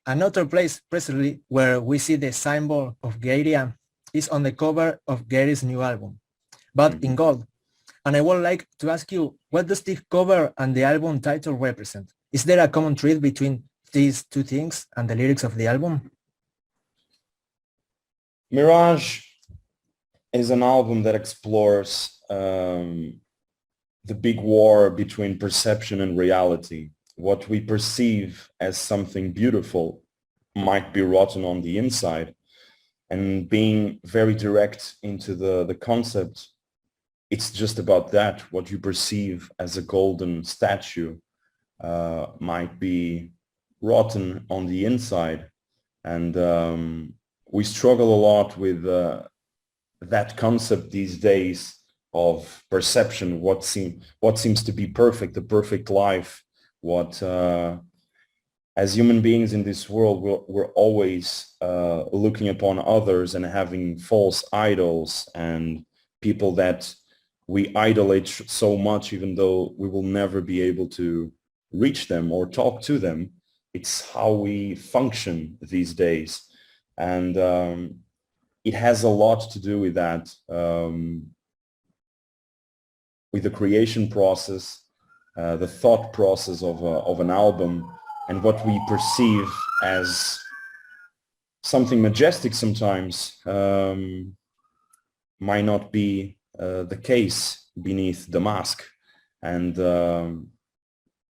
Another place presently where we see the symbol of Gaia is on the cover of Gaia's new album, but in gold. And I would like to ask you, what does the cover and the album title represent? Is there a common thread between these two things and the lyrics of the album? Mirage is an album that explores the big war between perception and reality. What we perceive as something beautiful might be rotten on the inside. And being very direct into the concept, it's just about that. What you perceive as a golden statue might be rotten on the inside. And we struggle a lot with that concept these days of perception, what seems to be perfect, the perfect life, what as human beings in this world, we're always looking upon others and having false idols and people that we idolate so much, even though we will never be able to reach them or talk to them. It's how we function these days. And it has a lot to do with that, with the creation process, the thought process of an album, and what we perceive as something majestic sometimes might not be the case beneath the mask. And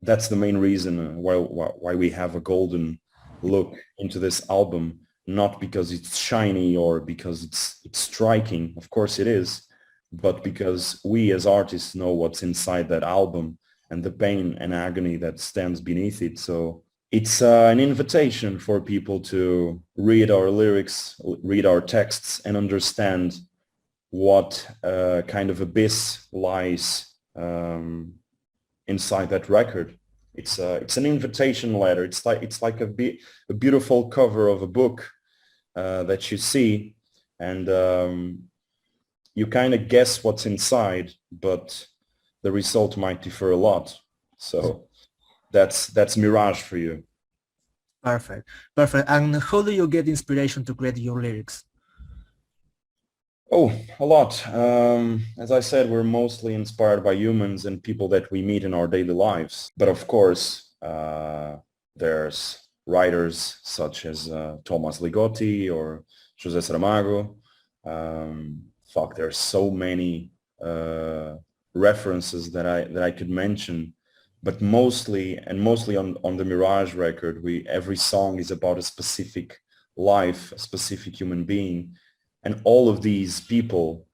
that's the main reason why we have a golden look into this album, not because it's shiny or because it's striking, of course it is, but because we as artists know what's inside that album and the pain and agony that stands beneath it. So it's an invitation for people to read our lyrics, read our texts, and understand what kind of abyss lies inside that record. It's an invitation letter. It's like a beautiful cover of a book that you see, and you kind of guess what's inside, but the result might differ a lot. So that's Mirage for you. Perfect. And how do you get inspiration to create your lyrics? Oh, a lot. As I said, we're mostly inspired by humans and people that we meet in our daily lives. But of course, there's writers such as Thomas Ligotti or José Saramago. There's so many references that I could mention, but mostly on the Mirage record, every song is about a specific life, a specific human being, and all of these people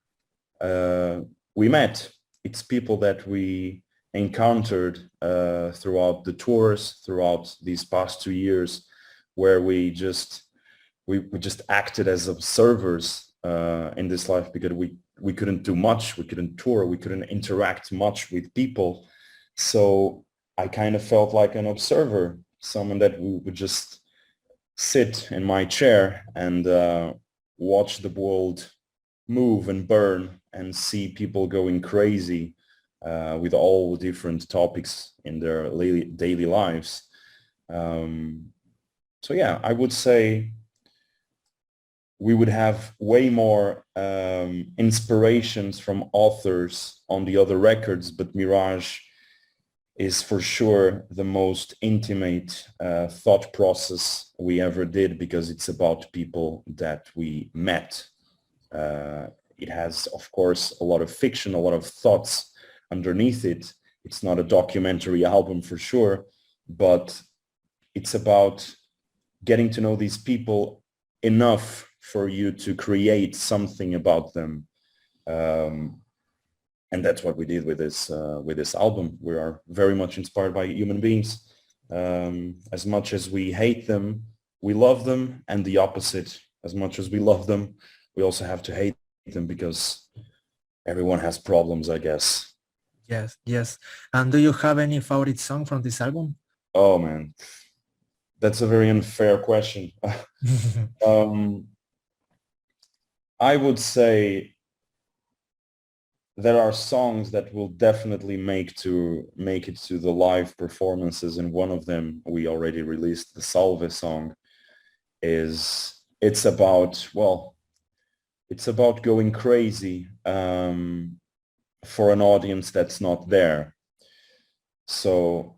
we met. It's people that we encountered throughout the tours, throughout these past 2 years, where we just acted as observers in this life, because we couldn't do much, we couldn't tour, we couldn't interact much with people. So I kind of felt like an observer, someone that would just sit in my chair and watch the world move and burn and see people going crazy with all different topics in their daily lives. So yeah, I would say we would have way more inspirations from authors on the other records, but Mirage is for sure the most intimate thought process we ever did, because it's about people that we met. It has, of course, a lot of fiction, a lot of thoughts underneath it. It's not a documentary album for sure, but it's about getting to know these people enough for you to create something about them. And that's what we did with this album. We are very much inspired by human beings. As much as we hate them, we love them, and the opposite. As much as we love them, we also have to hate them, because everyone has problems, I guess. Yes. And do you have any favorite song from this album? Oh man, that's a very unfair question. I would say there are songs that will definitely make it to the live performances, and one of them we already released, the Salve song. it's about, well, it's about going crazy for an audience that's not there. So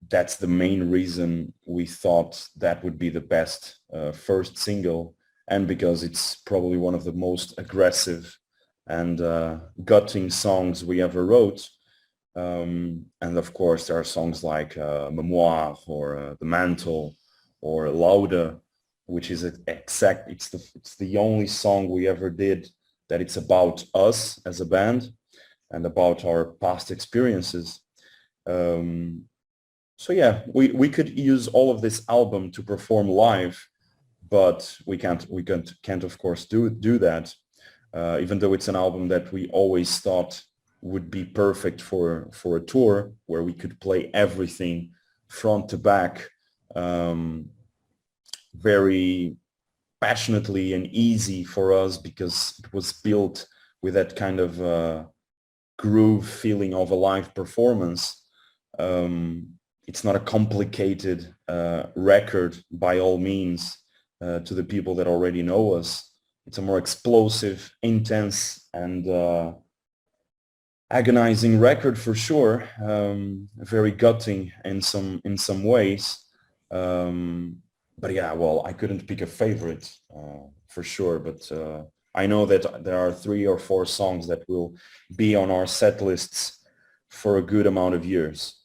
that's the main reason we thought that would be the best first single, and because it's probably one of the most aggressive and gutting songs we ever wrote. And of course, there are songs like Mémoire or The Mantle or Lauda, which is it's the only song we ever did that it's about us as a band and about our past experiences. So yeah, we could use all of this album to perform live, but we can't of course do that. Even though it's an album that we always thought would be perfect for a tour where we could play everything front to back, very passionately and easy for us, because it was built with that kind of groove feeling of a live performance. It's not a complicated record by all means to the people that already know us. It's a more explosive, intense, and agonizing record for sure. Very gutting in some ways. But yeah, well, I couldn't pick a favorite for sure. But I know that there are 3 or 4 songs that will be on our set lists for a good amount of years.